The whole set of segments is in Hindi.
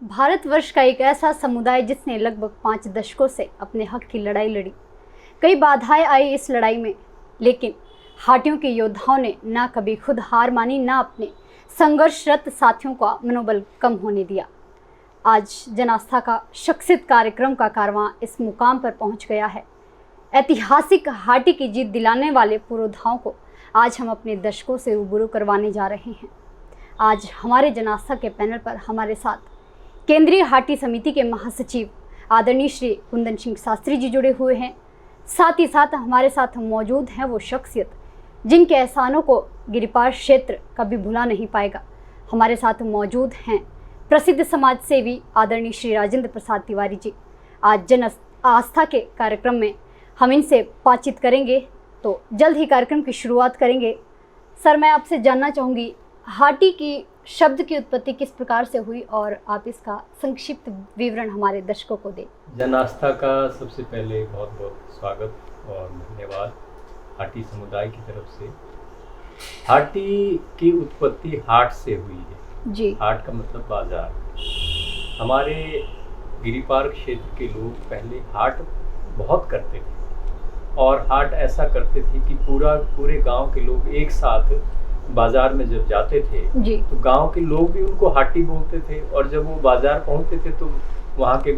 भारतवर्ष का एक ऐसा समुदाय जिसने लगभग 5 दशकों से अपने हक की लड़ाई लड़ी। कई बाधाएं आई इस लड़ाई में, लेकिन हाटियों के योद्धाओं ने ना कभी खुद हार मानी, ना अपने संघर्षरत साथियों का मनोबल कम होने दिया। आज जन आस्था का शख्सियत कार्यक्रम का कारवां इस मुकाम पर पहुंच गया है। ऐतिहासिक हाटी की जीत दिलाने वाले पुरोधाओं को आज हम अपने दर्शकों से रूबरू करवाने जा रहे हैं। आज हमारे जन आस्था के पैनल पर हमारे साथ केंद्रीय हाटी समिति के महासचिव आदरणीय श्री कुंदन सिंह शास्त्री जी जुड़े हुए हैं। साथ ही साथ हमारे साथ मौजूद हैं वो शख्सियत जिनके एहसानों को गिरिपार क्षेत्र कभी भुला नहीं पाएगा। हमारे साथ मौजूद हैं प्रसिद्ध समाज सेवी आदरणीय श्री राजेंद्र प्रसाद तिवारी जी। आज जन आस्था के कार्यक्रम में हम इनसे बातचीत करेंगे, तो जल्द ही कार्यक्रम की शुरुआत करेंगे। सर, मैं आपसे जानना चाहूँगी, हाटी की शब्द की उत्पत्ति किस प्रकार से हुई और आप इसका संक्षिप्त विवरण हमारे दर्शकों को दें। जन आस्था का सबसे पहले बहुत बहुत स्वागत और धन्यवाद हाटी समुदाय की तरफ से। हाटी की उत्पत्ति हाट से हुई है जी। हाट का मतलब बाजार। हमारे गिरिपार क्षेत्र के लोग पहले हाट बहुत करते थे और हाट ऐसा करते थे कि पूरे गांव के लोग एक साथ बाजार में जब जाते थे जी, तो गांव के लोग भी उनको हाटी बोलते थे, और जब वो बाजार पहुंचते थे तो वहाँ के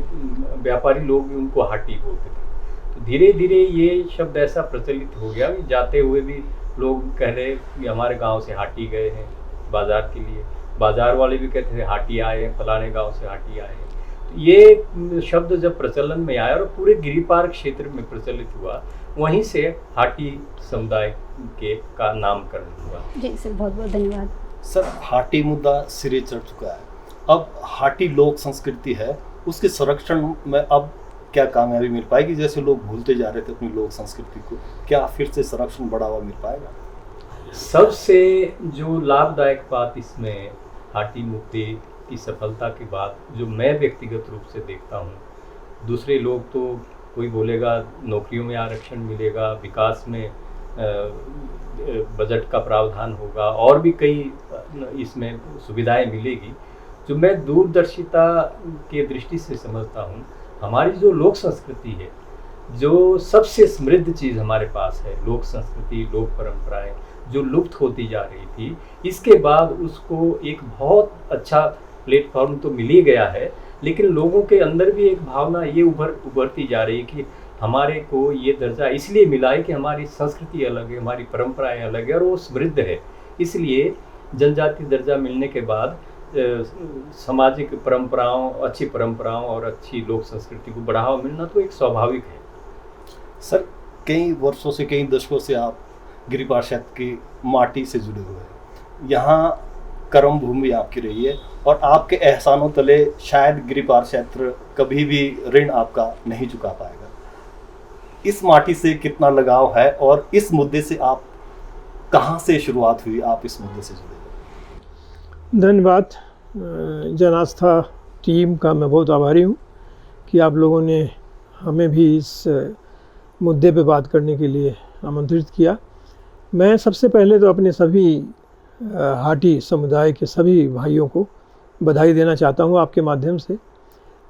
व्यापारी लोग भी उनको हाटी बोलते थे। तो धीरे धीरे ये शब्द ऐसा प्रचलित हो गया कि जाते हुए भी लोग कह रहे कि हमारे गांव से हाटी गए हैं बाजार के लिए। बाजार वाले भी कहते थे हाटी आए हैं, फलाने गांव से हाटी आए हैं। तो ये शब्द जब प्रचलन में आया और पूरे गिरिपार क्षेत्र में प्रचलित हुआ, वहीं से हाटी समुदाय के का नामकरण हुआ। जी सर, बहुत बहुत धन्यवाद। सर, हाटी मुद्दा सिरे चढ़ चुका है। अब हाटी लोक संस्कृति है, उसके संरक्षण में अब क्या कामयाबी मिल पाएगी? जैसे लोग भूलते जा रहे थे अपनी लोक संस्कृति को, क्या फिर से संरक्षण बढ़ावा मिल पाएगा? सबसे जो लाभदायक बात इसमें हाटी मुद्दे की सफलता के बाद जो मैं व्यक्तिगत रूप से देखता हूँ, दूसरे लोग तो कोई बोलेगा नौकरियों में आरक्षण मिलेगा, विकास में बजट का प्रावधान होगा, और भी कई इसमें सुविधाएं मिलेगी। जो मैं दूरदर्शिता के दृष्टि से समझता हूँ, हमारी जो लोक संस्कृति है, जो सबसे समृद्ध चीज़ हमारे पास है, लोक संस्कृति, लोक परंपराएं जो लुप्त होती जा रही थी, इसके बाद उसको एक बहुत अच्छा प्लेटफॉर्म तो मिल ही गया है, लेकिन लोगों के अंदर भी एक भावना ये उभरती जा रही है कि हमारे को ये दर्जा इसलिए मिला है कि हमारी संस्कृति अलग है, हमारी परंपराएं अलग है और वो समृद्ध है। इसलिए जनजाति दर्जा मिलने के बाद सामाजिक परंपराओं, अच्छी परंपराओं और अच्छी लोक संस्कृति को बढ़ावा मिलना तो एक स्वाभाविक है। सर, कई वर्षों से, कई दशकों से आप गिरिपार क्षेत्र की माटी से जुड़े हुए हैं। यहाँ कर्म भूमि आपकी रही है और आपके एहसानों तले शायद गिरिपार क्षेत्र कभी भी ऋण आपका नहीं चुका पाएगा। इस माटी से कितना लगाव है और इस मुद्दे से आप कहाँ से शुरुआत हुई, आप इस मुद्दे से जुड़े? धन्यवाद। जन आस्था टीम का मैं बहुत आभारी हूँ कि आप लोगों ने हमें भी इस मुद्दे पे बात करने के लिए आमंत्रित किया। मैं सबसे पहले तो अपने सभी हाटी समुदाय के सभी भाइयों को बधाई देना चाहता हूँ आपके माध्यम से।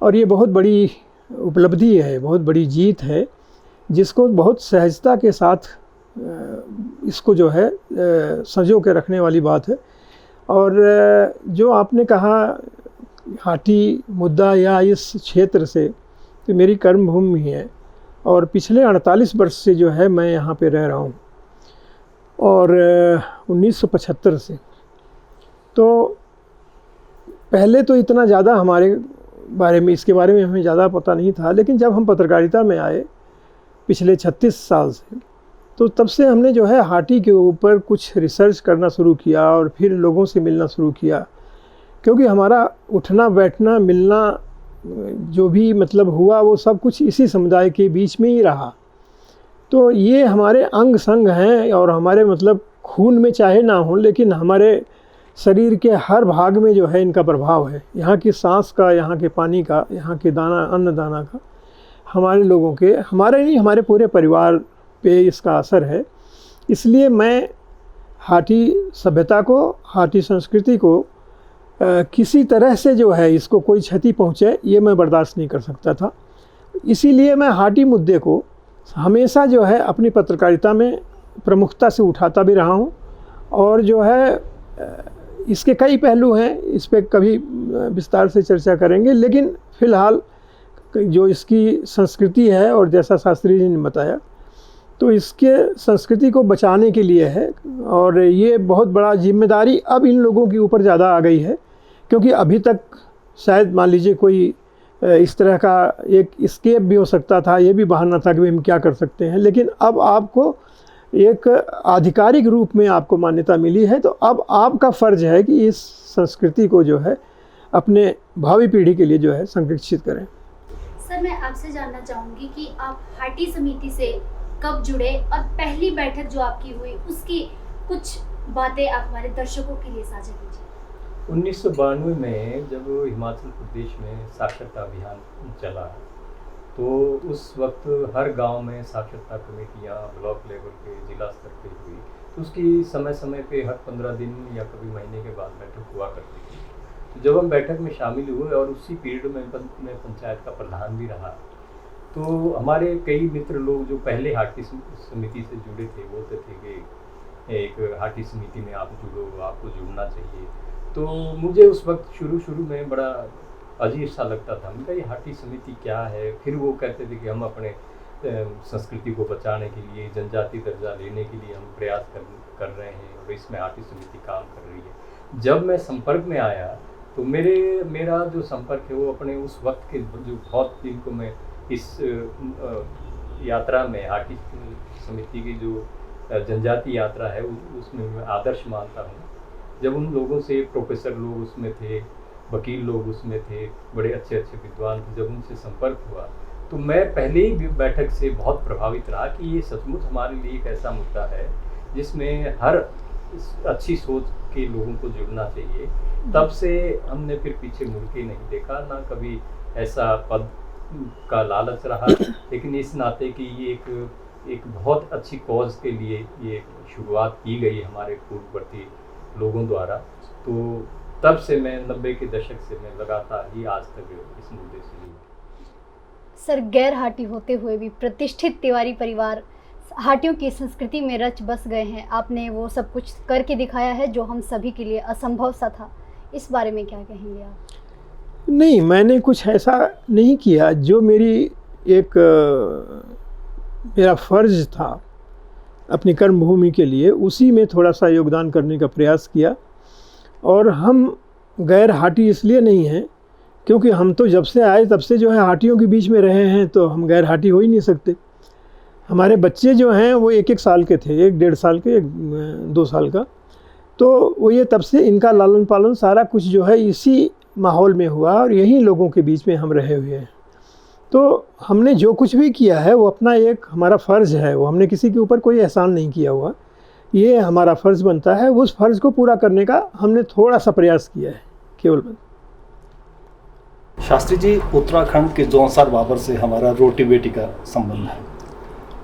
और ये बहुत बड़ी उपलब्धि है, बहुत बड़ी जीत है, जिसको बहुत सहजता के साथ इसको जो है संजो के रखने वाली बात है। और जो आपने कहा हाटी मुद्दा या इस क्षेत्र से, तो मेरी कर्मभूमि है और पिछले 48 वर्ष से जो है मैं यहाँ पे रह रहा हूँ, और 1975 से। तो पहले तो इतना ज़्यादा हमारे बारे में, इसके बारे में हमें ज़्यादा पता नहीं था, लेकिन जब हम पत्रकारिता में आए पिछले 36 साल से, तो तब से हमने जो है हाटी के ऊपर कुछ रिसर्च करना शुरू किया और फिर लोगों से मिलना शुरू किया। क्योंकि हमारा उठना बैठना मिलना जो भी मतलब हुआ, वो सब कुछ इसी समुदाय के बीच में ही रहा। तो ये हमारे अंग संग हैं और हमारे मतलब खून में चाहे ना हो, लेकिन हमारे शरीर के हर भाग में जो है इनका प्रभाव है। यहाँ की सांस का, यहाँ के पानी का, यहाँ के दाना, अन्न दाना का, हमारे लोगों के, हमारे नहीं, हमारे पूरे परिवार पे इसका असर है। इसलिए मैं हाटी सभ्यता को, हाटी संस्कृति को किसी तरह से जो है इसको कोई क्षति पहुँचे ये मैं बर्दाश्त नहीं कर सकता था। इसीलिए मैं हाटी मुद्दे को हमेशा जो है अपनी पत्रकारिता में प्रमुखता से उठाता भी रहा हूँ। और जो है इसके कई पहलू हैं, इस पर कभी विस्तार से चर्चा करेंगे, लेकिन फ़िलहाल जो इसकी संस्कृति है और जैसा शास्त्री जी ने बताया तो इसके संस्कृति को बचाने के लिए है। और ये बहुत बड़ा जिम्मेदारी अब इन लोगों के ऊपर ज़्यादा आ गई है, क्योंकि अभी तक शायद मान लीजिए कोई इस तरह का एक स्केप भी हो सकता था, ये भी बहाना था कि भाई हम क्या कर सकते हैं, लेकिन अब आपको एक आधिकारिक रूप में आपको मान्यता मिली है, तो अब आपका फ़र्ज़ है कि इस संस्कृति को जो है अपने भावी पीढ़ी के लिए जो है संरक्षित करें। सर, मैं आपसे जानना चाहूँगी कि आप हाटी समिति से कब जुड़े और पहली बैठक जो आपकी हुई उसकी कुछ बातें आप हमारे दर्शकों के लिए साझा कीजिए। 1992 में जब हिमाचल प्रदेश में साक्षरता अभियान चला तो उस वक्त हर गांव में साक्षरता कमेटियां ब्लॉक लेवल पे, जिला स्तर पे हुई, तो उसकी समय समय पे हर 15 दिन या कभी महीने के बाद बैठक हुआ करती थी। तो जब हम बैठक में शामिल हुए और उसी पीरियड में मैं पंचायत का प्रधान भी रहा, तो हमारे कई मित्र लोग जो पहले हाटी समिति से जुड़े थे बोलते थे कि एक हाटी समिति में आप जुड़ो, आपको जुड़ना चाहिए। तो मुझे उस वक्त शुरू में बड़ा अजीब सा लगता था। उनका ये हाटी समिति क्या है? फिर वो कहते थे कि हम अपने संस्कृति को बचाने के लिए, जनजाति दर्जा लेने के लिए हम प्रयास कर रहे हैं और इसमें हाटी समिति काम कर रही है। जब मैं संपर्क में आया तो मेरा जो संपर्क है वो अपने उस वक्त के जो बहुत दिन को मैं इस यात्रा में हाटी समिति की जो जनजाति यात्रा है उसमें मैं आदर्श मानता हूँ। जब उन लोगों से, प्रोफेसर लोग उसमें थे, वकील लोग उसमें थे, बड़े अच्छे विद्वान थे, जब उनसे संपर्क हुआ तो मैं पहले ही बैठक से बहुत प्रभावित रहा कि ये सचमुच हमारे लिए एक ऐसा मुद्दा है जिसमें हर अच्छी सोच के लोगों को जुड़ना चाहिए। तब से हमने फिर पीछे मुड़ के नहीं देखा, ना कभी ऐसा पद का लालच रहा, लेकिन इस नाते कि ये एक बहुत अच्छी कॉज के लिए ये शुरुआत की गई हमारे पूर्ववर्ती लोगों द्वारा। तो तब से मैं 90 के दशक से मैं लगातार ही आज तक इस मुद्दे से जुड़ा। सर, गैर हाटी होते हुए भी प्रतिष्ठित तिवारी परिवार हाटियों की संस्कृति में रच बस गए हैं। आपने वो सब कुछ करके दिखाया है जो हम सभी के लिए असंभव सा था। इस बारे में क्या कहेंगे आप? नहीं, मैंने कुछ ऐसा नहीं किया। जो मेरा फ़र्ज़ था अपनी कर्मभूमि के लिए, उसी में थोड़ा सा योगदान करने का प्रयास किया। और हम गैर हाटी इसलिए नहीं हैं क्योंकि हम तो जब से आए तब से जो है हाटियों के बीच में रहे हैं, तो हम गैर हाटी हो ही नहीं सकते। हमारे बच्चे जो हैं वो 1-1 साल के थे, 1-1.5 साल के, 2 साल का, तो वो ये तब से इनका लालन पालन सारा कुछ जो है इसी माहौल में हुआ और यहीं लोगों के बीच में हम रहे हुए हैं। तो हमने जो कुछ भी किया है वो अपना एक हमारा फ़र्ज़ है, वो हमने किसी के ऊपर कोई एहसान नहीं किया हुआ। ये हमारा फ़र्ज़ बनता है, उस फ़र्ज़ को पूरा करने का हमने थोड़ा सा प्रयास किया है केवल। शास्त्री जी, उत्तराखंड के जौनसार बाबर से हमारा रोटी बेटी का संबंध है।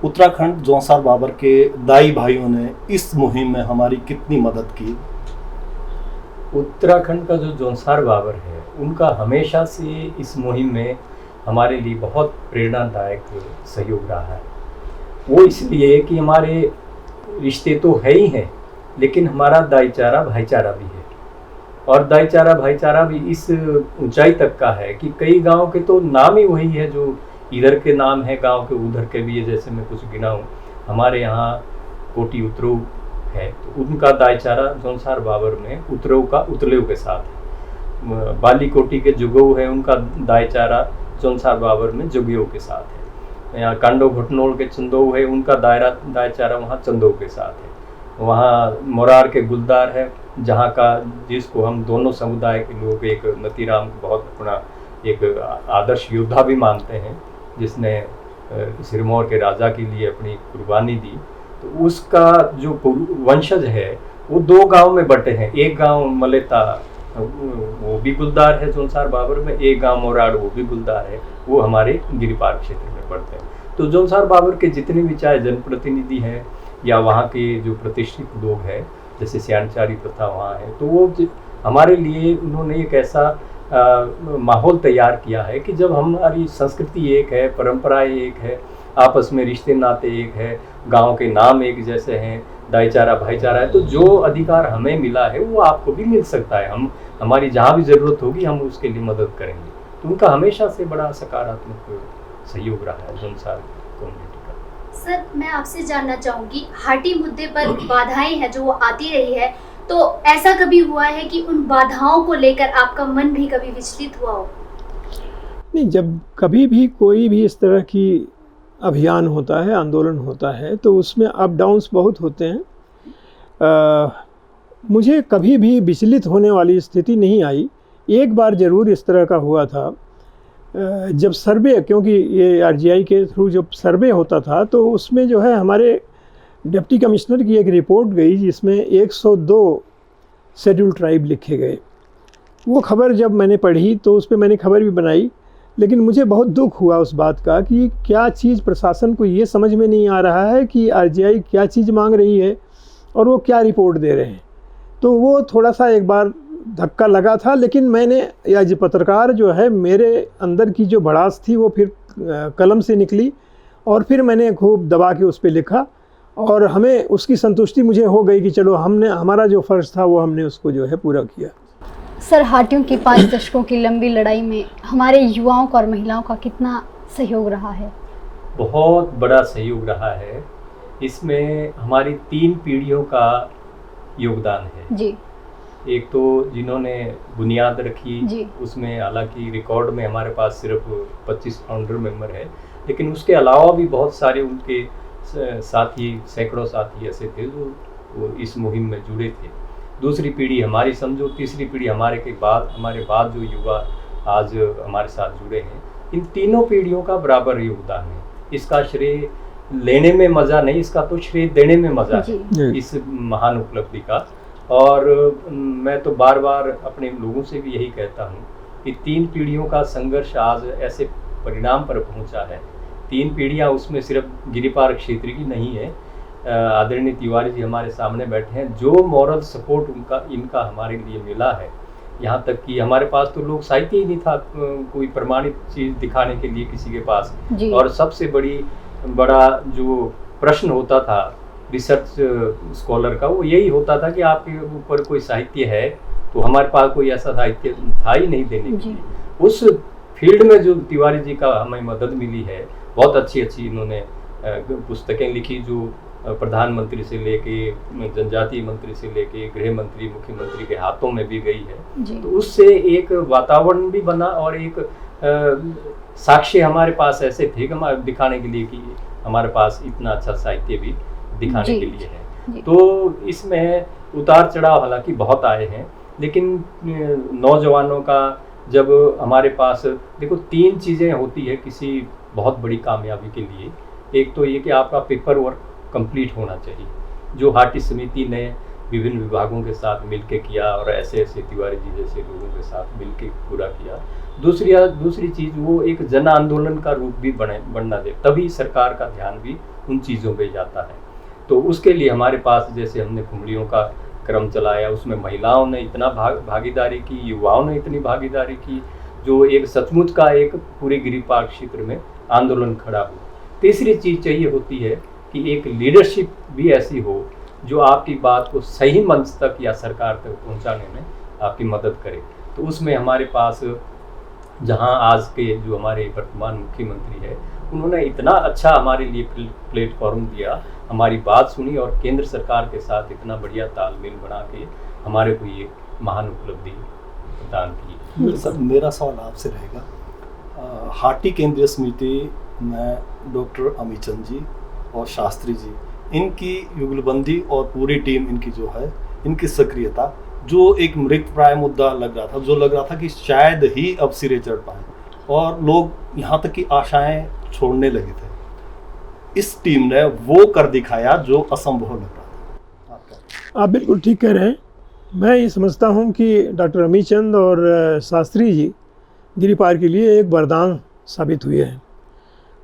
उत्तराखंड जौनसार बाबर के दाई भाइयों ने इस मुहिम में हमारी कितनी मदद की? उत्तराखंड का जो जौनसार बाबर है उनका हमेशा से इस मुहिम में हमारे लिए बहुत प्रेरणादायक सहयोग रहा है। वो इसलिए कि हमारे रिश्ते तो है ही हैं, लेकिन हमारा दाईचारा भाईचारा भी है। और दाईचारा भाईचारा भी इस ऊंचाई तक का है कि कई गांव के तो नाम ही वही है जो इधर के नाम है, गांव के उधर के भी है। जैसे मैं कुछ गिनाऊँ, हमारे यहाँ कोटी उतरो है तो उनका दाईचारा जौनसार बाबर में उतरेव का उतलेव के साथ है। बाली कोटी के जुगो है, उनका दाईचारा जौनसार बाबर में जुगियों के साथ है। यहाँ कांडो घुटनोल के चंदो है, उनका दाईचारा वहाँ चंदो के साथ है। वहाँ मोरार के गुलदार है, जहाँ का जिसको हम दोनों समुदाय के लोग एक मतीराम बहुत अपना एक आदर्श योद्धा भी मानते हैं, जिसने सिरमौर के राजा के लिए अपनी कुर्बानी दी। तो उसका जो वंशज है वो 2 गांव में बटे हैं। एक गांव मलेता वो भी गुलदार है जौनसार बाबर में, एक गांव मोराड़ वो भी गुलदार है, वो हमारे गिरिपार क्षेत्र में पड़ते हैं। तो जौनसार बाबर के जितने भी चाहे जनप्रतिनिधि हैं या वहाँ के जो प्रतिष्ठित लोग हैं, जैसे सियाणचारी प्रथा वहाँ है, तो वो हमारे लिए उन्होंने एक ऐसा माहौल तैयार किया है कि जब हमारी संस्कृति एक है, परंपराएं एक है, आपस में रिश्ते नाते एक है, गांव के नाम एक जैसे हैं, भाईचारा है, तो जो अधिकार हमें मिला है वो आपको भी मिल सकता है। हम हमारी जहाँ भी ज़रूरत होगी हम उसके लिए मदद करेंगे। तो उनका हमेशा से बड़ा सकारात्मक सहयोग रहा है जोनसार कम्युनिटी का। सर, मैं आपसे जानना चाहूँगी, हाटी मुद्दे पर बाधाएं हैं जो वो आती रही है, तो ऐसा कभी हुआ है कि उन बाधाओं को लेकर आपका मन भी कभी विचलित हुआ हो? नहीं, जब कभी भी कोई भी इस तरह की अभियान होता है, आंदोलन होता है, तो उसमें अप डाउन्स बहुत होते हैं। मुझे कभी भी विचलित होने वाली स्थिति नहीं आई। एक बार ज़रूर इस तरह का हुआ था, जब सर्वे, क्योंकि ये आरजीआई के थ्रू जब सर्वे होता था तो उसमें जो है हमारे डिप्टी कमिश्नर की एक रिपोर्ट गई जिसमें 102 शेड्यूल ट्राइब लिखे गए। वो खबर जब मैंने पढ़ी तो उस पर मैंने खबर भी बनाई, लेकिन मुझे बहुत दुख हुआ उस बात का कि क्या चीज़ प्रशासन को ये समझ में नहीं आ रहा है कि आरजीआई क्या चीज़ मांग रही है और वो क्या रिपोर्ट दे रहे हैं। तो वो थोड़ा सा एक बार धक्का लगा था, लेकिन मैंने, या जो पत्रकार जो है, मेरे अंदर की जो भड़ास थी वो फिर कलम से निकली और फिर मैंने खूब दबा के उस पर लिखा और हमें उसकी संतुष्टि मुझे हो गई कि चलो हमने, हमारा जो फ़र्ज़ था वो हमने उसको जो है पूरा किया। सर, हाटियों की 5 दशकों की लंबी लड़ाई में हमारे युवाओं का और महिलाओं का कितना सहयोग रहा है? बहुत बड़ा सहयोग रहा है। इसमें हमारी 3 पीढ़ियों का योगदान है जी। एक तो जिन्होंने बुनियाद रखी जी। उसमें हालांकि रिकॉर्ड में हमारे पास सिर्फ 25 फाउंडर मेंबर है, लेकिन उसके अलावा भी बहुत सारे उनके साथी, सैकड़ों साथी ऐसे थे जो इस मुहिम में जुड़े थे। दूसरी पीढ़ी हमारी समझो, तीसरी पीढ़ी हमारे बाद जो युवा आज हमारे साथ जुड़े हैं, इन तीनों पीढ़ियों का बराबर योगदान है। इसका श्रेय लेने में मज़ा नहीं, इसका तो श्रेय देने में मज़ा है इस महान उपलब्धि का। और मैं तो बार बार अपने लोगों से भी यही कहता हूँ कि 3 पीढ़ियों का संघर्ष आज ऐसे परिणाम पर पहुँचा है। 3 पीढ़ियाँ उसमें सिर्फ गिरिपार क्षेत्र की नहीं है। आदरणीय तिवारी जी हमारे सामने बैठे हैं, जो मॉरल सपोर्ट इनका हमारे लिए मिला है, यहाँ तक कि हमारे पास तो लोग साहित्य ही नहीं था कोई प्रमाणित चीज़ दिखाने के लिए किसी के पास। और सबसे बड़ा जो प्रश्न होता था रिसर्च स्कॉलर का, वो यही होता था कि आपके ऊपर कोई साहित्य है, तो हमारे पास कोई ऐसा साहित्य था ही नहीं देने के लिए। उस फील्ड में जो तिवारी जी का हमें मदद मिली है, बहुत अच्छी इन्होंने पुस्तकें लिखी जो प्रधानमंत्री से लेके, जनजातीय मंत्री से लेके, गृह मंत्री, मुख्यमंत्री के हाथों में भी गई है। तो उससे एक वातावरण भी बना और एक साक्ष्य हमारे पास ऐसे थे कि हमारे दिखाने के लिए कि हमारे पास इतना अच्छा साहित्य भी दिखाने के लिए है। तो इसमें उतार चढ़ाव हालांकि बहुत आए हैं, लेकिन नौजवानों का जब हमारे पास, देखो 3 चीज़ें होती है किसी बहुत बड़ी कामयाबी के लिए। एक तो ये कि आपका पेपर वर्क कंप्लीट होना चाहिए, जो हाटी समिति ने विभिन्न विभागों के साथ मिलके किया और ऐसे तिवारी जी जैसे लोगों के साथ मिलके पूरा किया। दूसरी चीज़, वो एक जन आंदोलन का रूप भी बनना दे, तभी सरकार का ध्यान भी उन चीज़ों पे जाता है। तो उसके लिए हमारे पास, जैसे हमने कुमड़ियों का क्रम चलाया, उसमें महिलाओं ने इतना भागीदारी की, युवाओं ने इतनी भागीदारी की, जो एक सचमुच का एक पूरे गिरिपार क्षेत्र में आंदोलन खड़ा हो। तीसरी चीज़ चाहिए होती है कि एक लीडरशिप भी ऐसी हो जो आपकी बात को सही मंच तक या सरकार तक पहुंचाने में आपकी मदद करे। तो उसमें हमारे पास, जहां आज के जो हमारे वर्तमान मुख्यमंत्री है, उन्होंने इतना अच्छा हमारे लिए प्लेटफॉर्म दिया, हमारी बात सुनी और केंद्र सरकार के साथ इतना बढ़िया तालमेल बना के हमारे को ये महान उपलब्धि प्रदान की। सर, मेरा सवाल आपसे रहेगा, हाटी केंद्रीय समिति में डॉक्टर अमीचंद जी और शास्त्री जी, इनकी युगलबंदी और पूरी टीम इनकी जो है, इनकी सक्रियता, जो एक मृत प्राय मुद्दा लग रहा था, जो लग रहा था कि शायद ही अब सिरे चढ़ पाए और लोग यहाँ तक कि आशाएं छोड़ने लगे थे, इस टीम ने वो कर दिखाया जो असंभव लग रहा था। आप बिल्कुल ठीक कह रहे हैं। मैं ये समझता हूँ कि डॉक्टर अमीचंद और शास्त्री जी गिरिपार के लिए एक वरदान साबित हुए हैं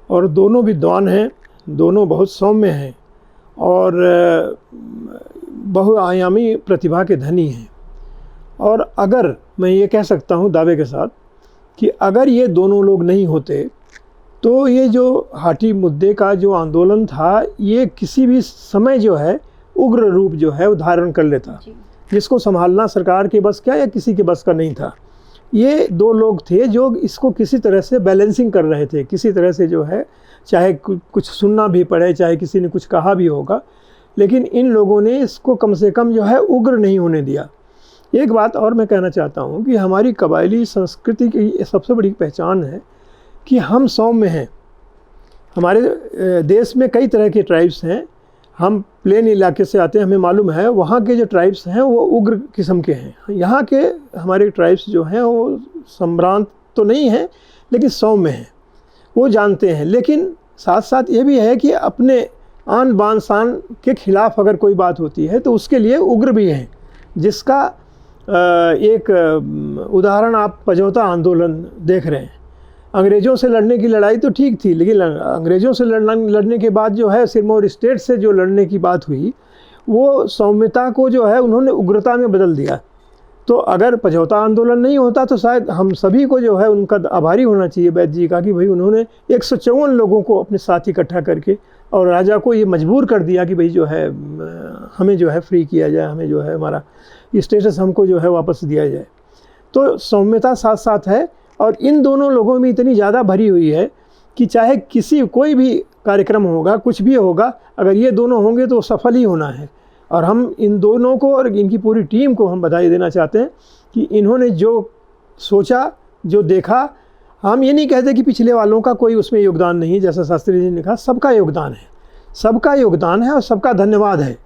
और दोनों विद्वान हैं, दोनों बहुत सौम्य हैं और बहुआयामी प्रतिभा के धनी हैं। और अगर मैं ये कह सकता हूँ दावे के साथ कि अगर ये दोनों लोग नहीं होते तो ये जो हाटी मुद्दे का जो आंदोलन था ये किसी भी समय जो है उग्र रूप जो है वो धारण कर लेता, जिसको संभालना सरकार के बस का या किसी के बस का नहीं था। ये दो लोग थे जो इसको किसी तरह से बैलेंसिंग कर रहे थे, किसी तरह से जो है, चाहे कुछ सुनना भी पड़े, चाहे किसी ने कुछ कहा भी होगा, लेकिन इन लोगों ने इसको कम से कम जो है उग्र नहीं होने दिया। एक बात और मैं कहना चाहता हूँ कि हमारी कबायली संस्कृति की सबसे बड़ी पहचान है कि हम सौम्य हैं। हमारे देश में कई तरह के ट्राइब्स हैं, हम प्लेन इलाके से आते हैं, हमें मालूम है वहाँ के जो ट्राइब्स हैं वो उग्र किस्म के हैं। यहाँ के हमारे ट्राइब्स जो हैं वो संभ्रांत तो नहीं हैं लेकिन सौम्य हैं, वो जानते हैं। लेकिन साथ साथ ये भी है कि अपने आन बान शान के खिलाफ अगर कोई बात होती है तो उसके लिए उग्र भी हैं, जिसका एक उदाहरण आप पजौता आंदोलन देख रहे हैं। अंग्रेज़ों से लड़ने की लड़ाई तो ठीक थी, लेकिन अंग्रेज़ों से लड़ने के बाद जो है सिरमौर स्टेट से जो लड़ने की बात हुई वो सौम्यता को जो है उन्होंने उग्रता में बदल दिया। तो अगर पजौता आंदोलन नहीं होता तो शायद हम सभी को जो है उनका आभारी होना चाहिए वैद्य जी का कि भाई उन्होंने 154 लोगों को अपने साथ इकट्ठा करके और राजा को ये मजबूर कर दिया कि भाई जो है हमें जो है फ्री किया जाए, हमें जो है हमारा स्टेटस हमको जो है वापस दिया जाए। तो सौम्यता साथ साथ है और इन दोनों लोगों में इतनी ज़्यादा भरी हुई है कि चाहे कोई भी कार्यक्रम होगा, कुछ भी होगा, अगर ये दोनों होंगे तो सफल ही होना है। और हम इन दोनों को और इनकी पूरी टीम को हम बधाई देना चाहते हैं कि इन्होंने जो सोचा, जो देखा, हम ये नहीं कहते कि पिछले वालों का कोई उसमें योगदान नहीं है, जैसा शास्त्री जी ने कहा, सबका योगदान है, सबका योगदान है और सबका धन्यवाद है।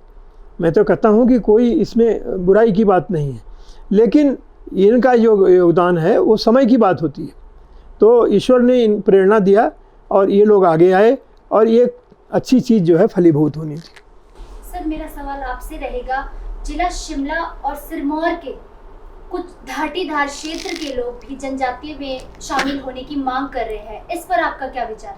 मैं तो कहता हूँ कि कोई इसमें बुराई की बात नहीं है, लेकिन इनका जो योगदान है वो समय की बात होती है। तो ईश्वर ने इन प्रेरणा दिया और ये लोग आगे आए और ये अच्छी चीज़ जो है फलीभूत होनी चाहिए। सर, मेरा सवाल आपसे रहेगा, जिला शिमला और सिरमौर के कुछ धाटीधार क्षेत्र के लोग भी जनजातीय में शामिल होने की मांग कर रहे हैं, इस पर आपका क्या विचार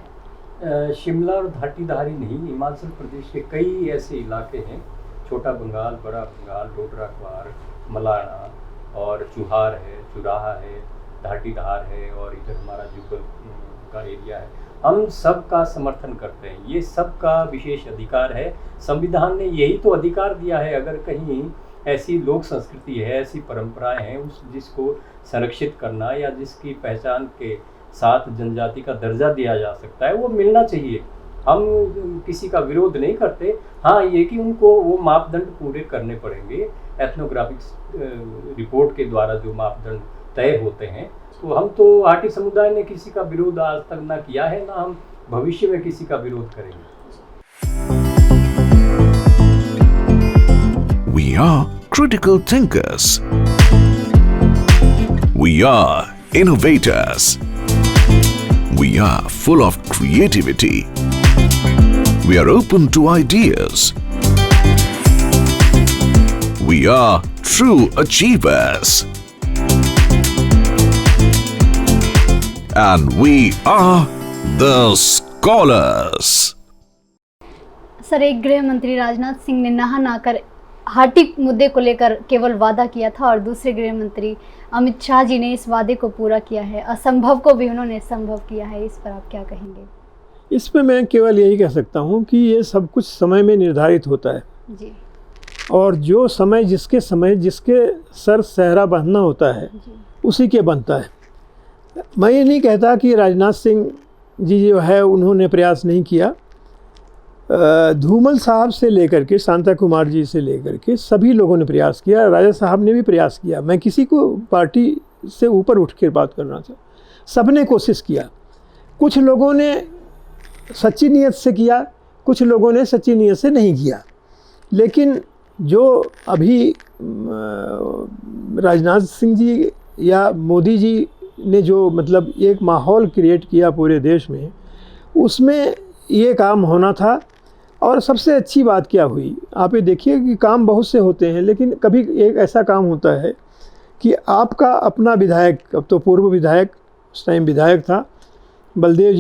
है? शिमला और धाटीधार ही नहीं, हिमाचल प्रदेश के कई ऐसे इलाके हैं, छोटा बंगाल, बड़ा बंगाल, डोडरा क्वार, मलाना और चुहार है, चुराहा है, धाटीधार है और इधर हमारा जुब्बल का एरिया है। हम सब का समर्थन करते हैं, ये सब का विशेष अधिकार है। संविधान ने यही तो अधिकार दिया है। अगर कहीं ऐसी लोक संस्कृति है, ऐसी परंपराएं हैं जिसको संरक्षित करना या जिसकी पहचान के साथ जनजाति का दर्जा दिया जा सकता है, वो मिलना चाहिए। हम किसी का विरोध नहीं करते। हाँ, ये कि उनको वो मापदंड पूरे करने पड़ेंगे। एथनोग्राफिक्स रिपोर्ट के द्वारा जो मापदंड तय होते हैं, तो हम तो हाटी समुदाय ने किसी का विरोध आज तक ना किया है, ना हम भविष्य में किसी का विरोध करेंगे। We are critical thinkers. We are innovators. We are full of creativity. We are open to ideas. We are true achievers. And we are the scholars. Sir, एक गृह मंत्री राजनाथ सिंह ने नहा नहाकर हाटी मुद्दे को लेकर केवल वादा किया था और दूसरे गृह मंत्री अमित शाह जी ने इस वादे को पूरा किया है। असंभव को भी उन्होंने संभव किया है, इस पर आप क्या कहेंगे? इस पर मैं केवल यही कह सकता हूँ कि ये सब कुछ समय में निर्धारित होता है जी। और जो समय जिसके सर सहरा बांधना होता है उसी के बनता है। मैं ये नहीं कहता कि राजनाथ सिंह जी जो है उन्होंने प्रयास नहीं किया। धूमल साहब से लेकर के शांता कुमार जी से लेकर के सभी लोगों ने प्रयास किया, राजा साहब ने भी प्रयास किया। मैं किसी को पार्टी से ऊपर उठ के बात करना चाहता, सब ने कोशिश किया। कुछ लोगों ने सच्ची नीयत से किया, कुछ लोगों ने सच्ची नीयत से नहीं किया। लेकिन जो अभी राजनाथ सिंह जी या मोदी जी ने जो मतलब एक माहौल क्रिएट किया पूरे देश में, उसमें ये काम होना था। और सबसे अच्छी बात क्या हुई, आप ये देखिए कि काम बहुत से होते हैं, लेकिन कभी एक ऐसा काम होता है कि आपका अपना विधायक, अब तो पूर्व विधायक, उस टाइम विधायक था बलदेव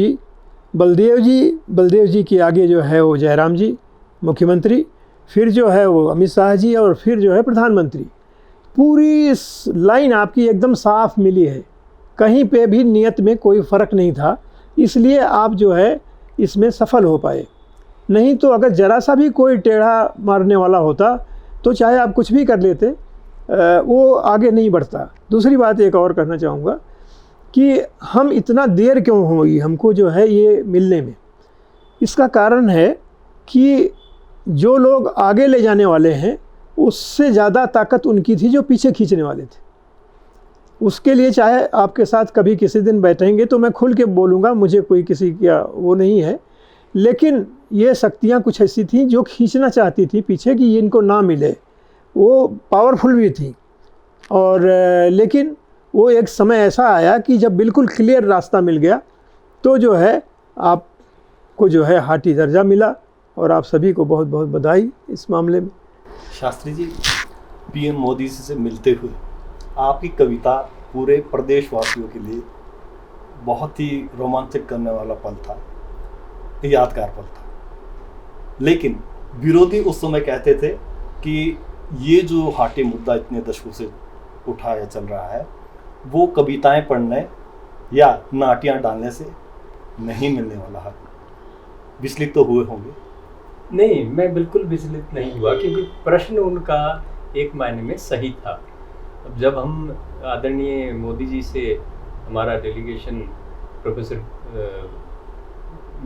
जी के आगे जो है वो जयराम जी मुख्यमंत्री, फिर जो है वो अमित शाह जी और फिर जो है प्रधानमंत्री। पूरी लाइन आपकी एकदम साफ मिली है, कहीं पे भी नियत में कोई फ़र्क नहीं था, इसलिए आप जो है इसमें सफल हो पाए। नहीं तो अगर ज़रा सा भी कोई टेढ़ा मारने वाला होता तो चाहे आप कुछ भी कर लेते, वो आगे नहीं बढ़ता। दूसरी बात एक और कहना चाहूँगा कि हम इतना देर क्यों हुई हमको जो है ये मिलने में। इसका कारण है कि जो लोग आगे ले जाने वाले हैं उससे ज़्यादा ताकत उनकी थी जो पीछे खींचने वाले थे। उसके लिए चाहे आपके साथ कभी किसी दिन बैठेंगे तो मैं खुल के बोलूँगा, मुझे कोई किसी का वो नहीं है, लेकिन ये शक्तियाँ कुछ ऐसी थीं जो खींचना चाहती थी पीछे कि ये इनको ना मिले। वो पावरफुल भी थी और लेकिन वो एक समय ऐसा आया कि जब बिल्कुल क्लियर रास्ता मिल गया तो जो है आपको जो है हाटी दर्जा मिला और आप सभी को बहुत बहुत बधाई इस मामले में। शास्त्री जी, पीएम मोदी जी से मिलते हुए आपकी कविता पूरे प्रदेशवासियों के लिए बहुत ही रोमांचक करने वाला पल था, यादगार पल था। लेकिन विरोधी उस समय कहते थे कि ये जो हाटी मुद्दा इतने दशकों से उठाया चल रहा है वो कविताएं पढ़ने या नाटियां डालने से नहीं मिलने वाला है। विचलित तो हुए होंगे? नहीं, मैं बिल्कुल विचलित नहीं हुआ, क्योंकि प्रश्न उनका एक मायने में सही था। अब जब हम आदरणीय मोदी जी से हमारा डेलीगेशन प्रोफेसर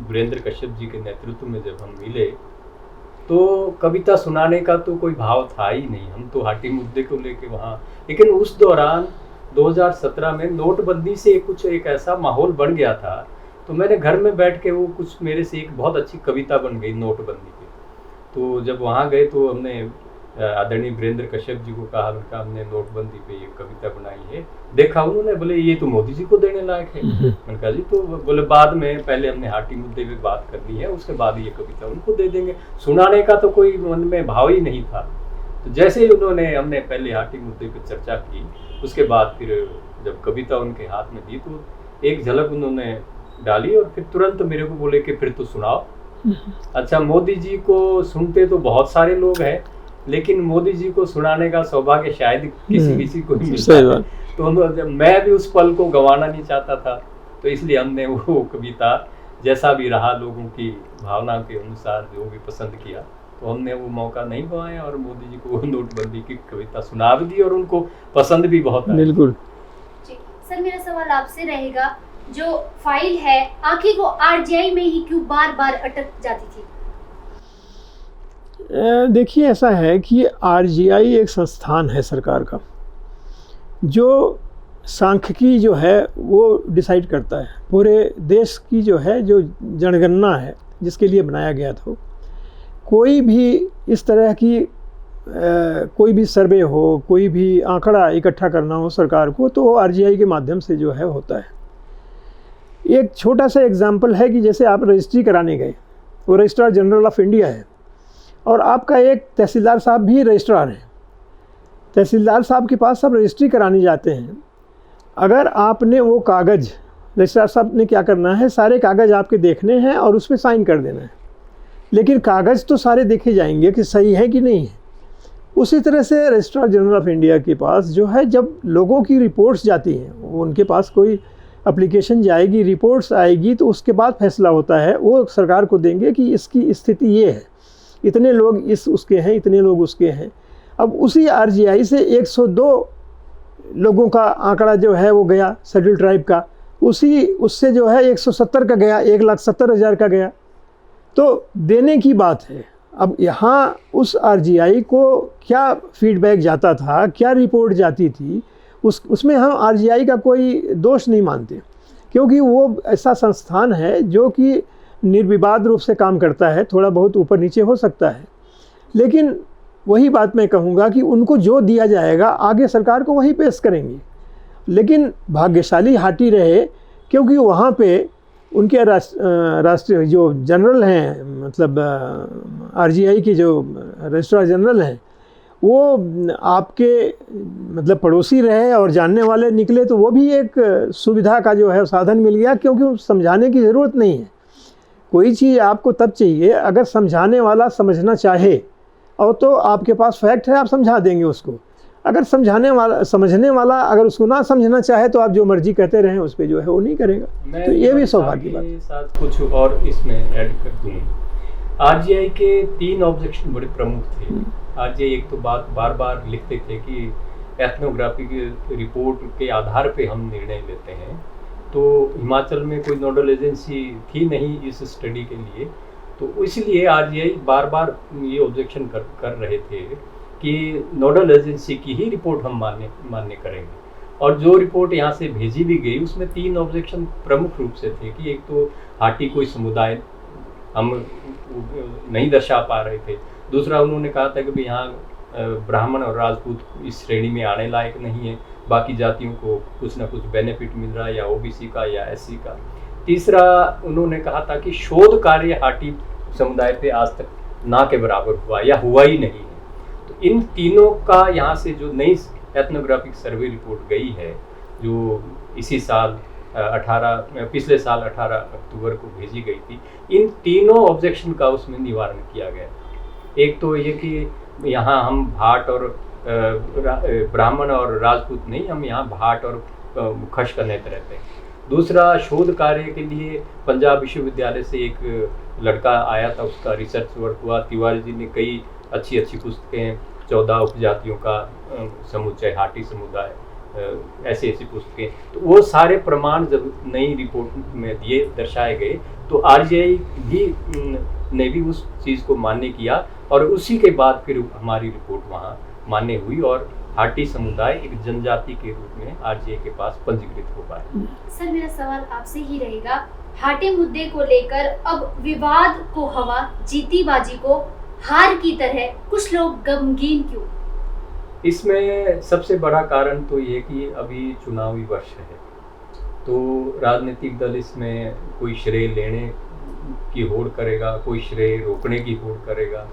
वीरेंद्र कश्यप जी के नेतृत्व में जब हम मिले तो कविता सुनाने का तो कोई भाव था ही नहीं। हम तो हाटी मुद्दे को लेके वहाँ, लेकिन उस दौरान 2017 में नोटबंदी से कुछ एक ऐसा माहौल बन गया था, तो मैंने घर में बैठ के वो कुछ मेरे से एक बहुत अच्छी कविता बन गई नोटबंदी पे। तो जब वहाँ गए तो हमने आदरणीय वीरेंद्र कश्यप जी को कहा, उनका हमने नोटबंदी पे ये कविता बनाई है, देखा उन्होंने, बोले ये तो मोदी जी को देने लायक है। मैंने कहा जी, तो बोले बाद में, पहले हमने हाटी मुद्दे पे बात करनी है, उसके बाद ये कविता उनको दे देंगे। सुनाने का तो कोई मन में भाव ही नहीं था। तो जैसे ही हमने पहले हाटी मुद्दे पे चर्चा की, उसके बाद फिर जब कविता उनके हाथ में दी तो एक झलक उन्होंने डाली और फिर तुरंत मेरे को बोले कि फिर तो सुनाओ। अच्छा, मोदी जी को सुनते तो बहुत सारे लोग हैं, लेकिन मोदी जी को सुनाने का सौभाग्य शायद किसी को ही मिलता है। तो मैं भी उस पल को गंवाना नहीं चाहता था, तो इसलिए हमने वो कविता जैसा भी रहा, लोगों की भावना के अनुसार जो भी पसंद किया, तो हमने वो मौका नहीं गंवाया और मोदी जी को नोटबंदी की कविता सुना भी दी और उनको पसंद भी बहुत आई। बिल्कुल जी सर, मेरा सवाल आपसे रहेगा, जो फाइल है आखिर वो आरजीआई में ही क्यों बार बार अटक जाती थी? देखिए, ऐसा है कि आरजीआई एक संस्थान है सरकार का जो सांख्यिकी जो है वो डिसाइड करता है पूरे देश की, जो है जो जनगणना है जिसके लिए बनाया गया था। कोई भी इस तरह की कोई भी सर्वे हो, कोई भी आंकड़ा इकट्ठा करना हो सरकार को, तो आरजीआई के माध्यम से जो है होता है। एक छोटा सा एग्जाम्पल है कि जैसे आप रजिस्ट्री कराने गए, वो रजिस्ट्रार जनरल ऑफ इंडिया है और आपका एक तहसीलदार साहब भी रजिस्ट्रार हैं। तहसीलदार साहब के पास सब रजिस्ट्री कराने जाते हैं। अगर आपने वो कागज़, रजिस्ट्रार साहब ने क्या करना है, सारे कागज़ आपके देखने हैं और उस पर साइन कर देना है, लेकिन कागज़ तो सारे देखे जाएंगे कि सही है कि नहीं है। उसी तरह से रजिस्ट्रार जनरल ऑफ इंडिया के पास जो है, जब लोगों की रिपोर्ट्स जाती हैं, वो उनके पास कोई एप्लीकेशन जाएगी, रिपोर्ट्स आएगी, तो उसके बाद फैसला होता है, वो सरकार को देंगे कि इसकी स्थिति ये है, इतने लोग उसके हैं, इतने लोग उसके हैं। अब उसी आरजीआई से 102 लोगों का आंकड़ा जो है वो गया शेड्यूल ट्राइब का, उससे जो है 170 का गया, 1,70,000 का गया, तो देने की बात है। अब यहाँ उस आरजीआई को क्या फीडबैक जाता था, क्या रिपोर्ट जाती थी, उसमें हम आरजीआई का कोई दोष नहीं मानते, क्योंकि वो ऐसा संस्थान है जो कि निर्विवाद रूप से काम करता है। थोड़ा बहुत ऊपर नीचे हो सकता है, लेकिन वही बात मैं कहूँगा कि उनको जो दिया जाएगा आगे सरकार को वही पेश करेंगे। लेकिन भाग्यशाली हाटी रहे, क्योंकि वहाँ पे उनके राष्ट्रीय जो जनरल हैं, मतलब आरजीआई के जो रजिस्ट्रार जनरल हैं, वो आपके मतलब पड़ोसी रहे और जानने वाले निकले, तो वो भी एक सुविधा का जो है साधन मिल गया, क्योंकि समझाने की ज़रूरत नहीं है। कोई चीज़ आपको तब चाहिए अगर समझाने वाला समझना चाहे, और तो आपके पास फैक्ट है, आप समझा देंगे उसको। अगर समझने वाला अगर उसको ना समझना चाहे तो आप जो मर्जी कहते रहें, उस पर जो है वो नहीं करेगा। तो ये भी सौभाग्य की बात है। साथ कुछ और इसमें ऐड कर दूँ, आरजीआई के 3 ऑब्जेक्शन बड़े प्रमुख थे। आरजीआई एक तो बात बार बार लिखते थे कि एथनोग्राफी की रिपोर्ट के आधार पे हम निर्णय लेते हैं, तो हिमाचल में कोई नोडल एजेंसी थी नहीं इस स्टडी के लिए, तो इसलिए आरजीआई बार बार ये ऑब्जेक्शन कर रहे थे कि नोडल एजेंसी की ही रिपोर्ट हम मान्य करेंगे। और जो रिपोर्ट यहाँ से भेजी भी गई उसमें 3 ऑब्जेक्शन प्रमुख रूप से थे कि एक तो हाटी कोई समुदाय हम नहीं दर्शा पा रहे थे, दूसरा उन्होंने कहा था कि भाई यहाँ ब्राह्मण और राजपूत इस श्रेणी में आने लायक नहीं है, बाकी जातियों को कुछ ना कुछ बेनिफिट मिल रहा है, या ओबीसी का या एससी का। तीसरा उन्होंने कहा था कि शोध कार्य हाटी समुदाय पे आज तक ना के बराबर हुआ या हुआ ही नहीं है। तो इन तीनों का यहाँ से जो नई एथनोग्राफिक सर्वे रिपोर्ट गई है, जो इसी साल पिछले साल 18 अक्टूबर को भेजी गई थी, इन तीनों ऑब्जेक्शन का उसमें निवारण किया गया। एक तो ये कि यहाँ हम भाट और ब्राह्मण और राजपूत नहीं, हम यहाँ भाट और खशकनेत रहते हैं। दूसरा, शोध कार्य के लिए पंजाब विश्वविद्यालय से एक लड़का आया था, उसका रिसर्च वर्क हुआ। तिवारी जी ने कई अच्छी पुस्तकें, 14 उपजातियों का समुच्चय हाटी समुदाय, ऐसी पुस्तकें, तो वो सारे प्रमाण जब नई रिपोर्ट में दिए दर्शाए गए तो आरजीआई भी ने भी उस चीज़ को मान्य किया, और उसी के बाद फिर हमारी रिपोर्ट वहाँ मान्य हुई और हाटी समुदाय एक जनजाति के रूप में आरजीआई के पास पंजीकृत हो पाए। सर, मेरा सवाल आपसे ही रहेगा, हाटी मुद्दे को लेकर अब विवाद को हवा, जीती बाजी को हार की तरह कुछ लोग गमगीन क्यों? इसमें सबसे बड़ा कारण तो ये कि अभी चुनावी वर्ष है, तो राजनीतिक दल इसमें कोई श्रेय लेने की होड़ करेगा, कोई श्रेय रोकने की होड़ करेगा।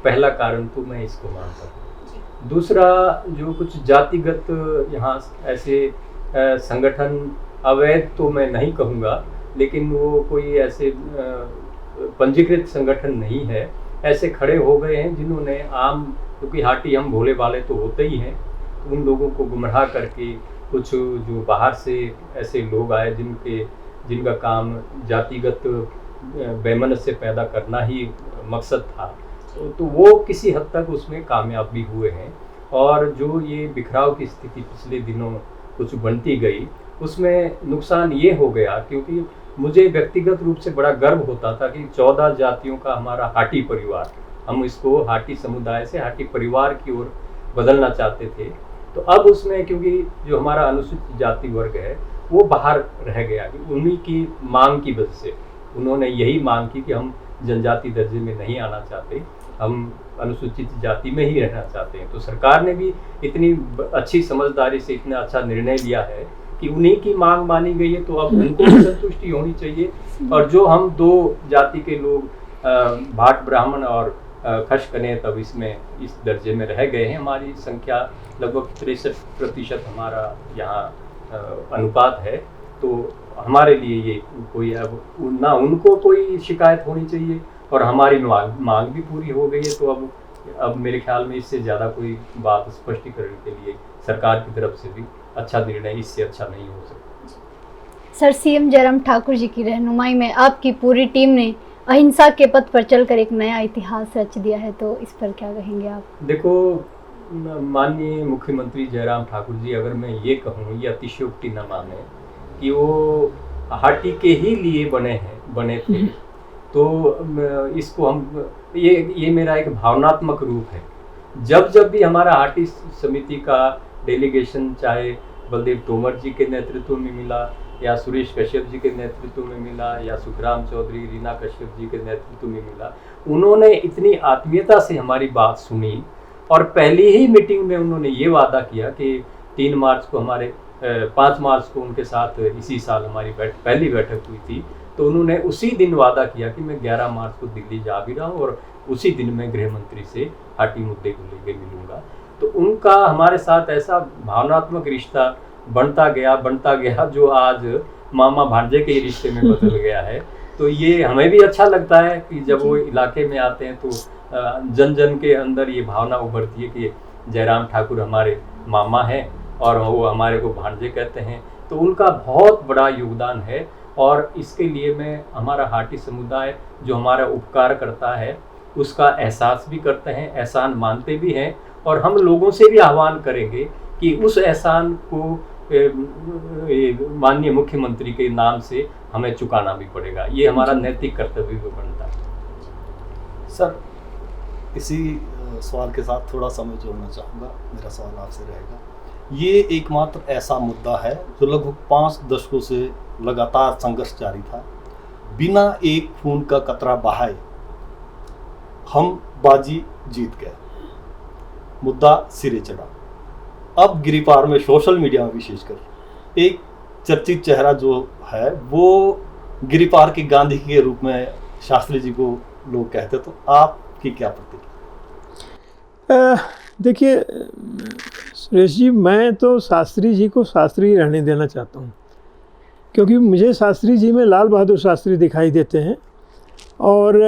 पहला कारण तो मैं इसको मानता हूँ। दूसरा, जो कुछ जातिगत यहाँ ऐसे संगठन, अवैध तो मैं नहीं कहूँगा, लेकिन वो कोई ऐसे पंजीकृत संगठन नहीं है, ऐसे खड़े हो गए हैं जिन्होंने क्योंकि हाटी हम भोले भाले तो होते ही हैं, उन लोगों को गुमराह करके कुछ जो बाहर से ऐसे लोग आए जिनका काम जातिगत वैमनस्य पैदा करना ही मकसद था, तो वो किसी हद तक उसमें कामयाब भी हुए हैं। और जो ये बिखराव की स्थिति पिछले दिनों कुछ बनती गई, उसमें नुकसान ये हो गया, क्योंकि मुझे व्यक्तिगत रूप से बड़ा गर्व होता था कि 14 जातियों का हमारा हाटी परिवार, हम इसको हाटी समुदाय से हाटी परिवार की ओर बदलना चाहते थे। तो अब उसमें क्योंकि जो हमारा अनुसूचित जाति वर्ग है वो बाहर रह गया, उन्हीं की मांग की वजह से उन्होंने यही मांग की कि हम जनजाति दर्जे में नहीं आना चाहते, हम अनुसूचित जाति में ही रहना चाहते हैं। तो सरकार ने भी इतनी अच्छी समझदारी से इतना अच्छा निर्णय लिया है कि उन्हीं की मांग मानी गई है, तो अब उनको भी संतुष्टि होनी चाहिए। और जो हम 2 जाति के लोग भाट ब्राह्मण और खशकनेत अब इसमें इस दर्जे में रह गए हैं, हमारी संख्या लगभग 63% हमारा यहाँ अनुपात है, तो हमारे लिए ये कोई अब ना उनको कोई शिकायत होनी चाहिए और हमारी मांग भी पूरी हो गई है। तो अब मेरे ख्याल में इससे ज़्यादा कोई बात स्पष्टीकरण के लिए सरकार की तरफ से भी अच्छा निर्णय इससे अच्छा नहीं हो सकता। सर, सीएम जयराम ठाकुर जी की रहनुमाई में आपकी पूरी टीम ने अहिंसा के पथ पर चलकर एक नया इतिहास रच दिया है, तो इस पर क्या कहेंगे आप? देखो, माननीय मुख्यमंत्री जयराम ठाकुर जी, अगर मैं ये कहूँ, ये अतिशयोक्ति न माने कि वो हाटी के ही लिए बने थे, तो इसको हम ये मेरा एक भावनात्मक रूप है। जब भी हमारा हाटी समिति का डेलीगेशन, चाहे बलदेव तोमर जी के नेतृत्व में मिला या सुरेश कश्यप जी के नेतृत्व में मिला या सुखराम चौधरी, रीना कश्यप जी के नेतृत्व में मिला, उन्होंने इतनी आत्मीयता से हमारी बात सुनी और पहली ही मीटिंग में उन्होंने ये वादा किया कि 3 मार्च को 5 मार्च को उनके साथ इसी साल हमारी पहली बैठक हुई थी, तो उन्होंने उसी दिन वादा किया कि मैं 11 मार्च को दिल्ली जा भी रहा हूँ और उसी दिन मैं गृह मंत्री से हाटी मुद्दे को लेकर मिलूंगा। तो उनका हमारे साथ ऐसा भावनात्मक रिश्ता बनता गया जो आज मामा भांजे के रिश्ते में बदल गया है। तो ये हमें भी अच्छा लगता है कि जब वो इलाके में आते हैं तो जन जन के अंदर ये भावना उभरती है कि जयराम ठाकुर हमारे मामा हैं और वो हमारे को भांजे कहते हैं, तो उनका बहुत बड़ा योगदान है। और इसके लिए मैं हमारा हाटी समुदाय जो हमारा उपकार करता है उसका एहसास भी करते हैं, एहसान मानते भी हैं, और हम लोगों से भी आह्वान करेंगे कि उस एहसान को माननीय मुख्यमंत्री के नाम से हमें चुकाना भी पड़ेगा। ये हमारा नैतिक कर्तव्य भी बनता है। सर, इसी सवाल के साथ थोड़ा समय जोड़ना चाहूँगा। मेरा सवाल आपसे रहेगा, ये एकमात्र ऐसा मुद्दा है जो लगभग 5 दशकों से लगातार संघर्ष जारी था, बिना एक खून का कतरा बहाए हम बाजी जीत गए, मुद्दा सिरे चढ़ा। अब गिरिपार में सोशल मीडिया में विशेषकर एक चर्चित चेहरा जो है वो गिरिपार के गांधी के रूप में शास्त्री जी को लोग कहते, तो आपकी क्या प्रतिक्रिया? देखिए सुरेश जी, मैं तो शास्त्री जी को शास्त्री रहने देना चाहता हूँ, क्योंकि मुझे शास्त्री जी में लाल बहादुर शास्त्री दिखाई देते हैं। और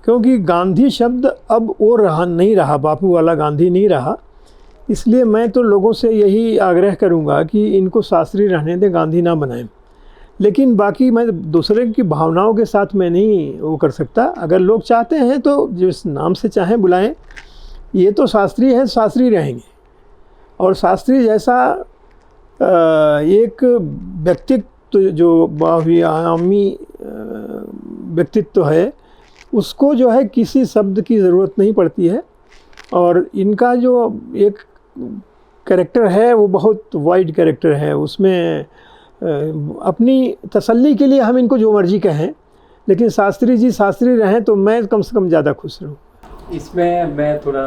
क्योंकि गांधी शब्द अब वो नहीं रहा, बापू वाला गांधी नहीं रहा, इसलिए मैं तो लोगों से यही आग्रह करूँगा कि इनको शास्त्री रहने दें, गांधी ना बनाएं। लेकिन बाकी मैं दूसरे की भावनाओं के साथ मैं नहीं वो कर सकता। अगर लोग चाहते हैं तो जिस नाम से चाहें बुलाएं, ये तो शास्त्री है, शास्त्री रहेंगे। और शास्त्री जैसा एक व्यक्तित्व जो बहुआयामी व्यक्तित्व है, उसको जो है किसी शब्द की ज़रूरत नहीं पड़ती है। और इनका जो एक कैरेक्टर है वो बहुत वाइड कैरेक्टर है, उसमें अपनी तसल्ली के लिए हम इनको जो मर्जी कहें, लेकिन शास्त्री जी शास्त्री रहें तो मैं कम से कम ज़्यादा खुश रहूँ। इसमें मैं थोड़ा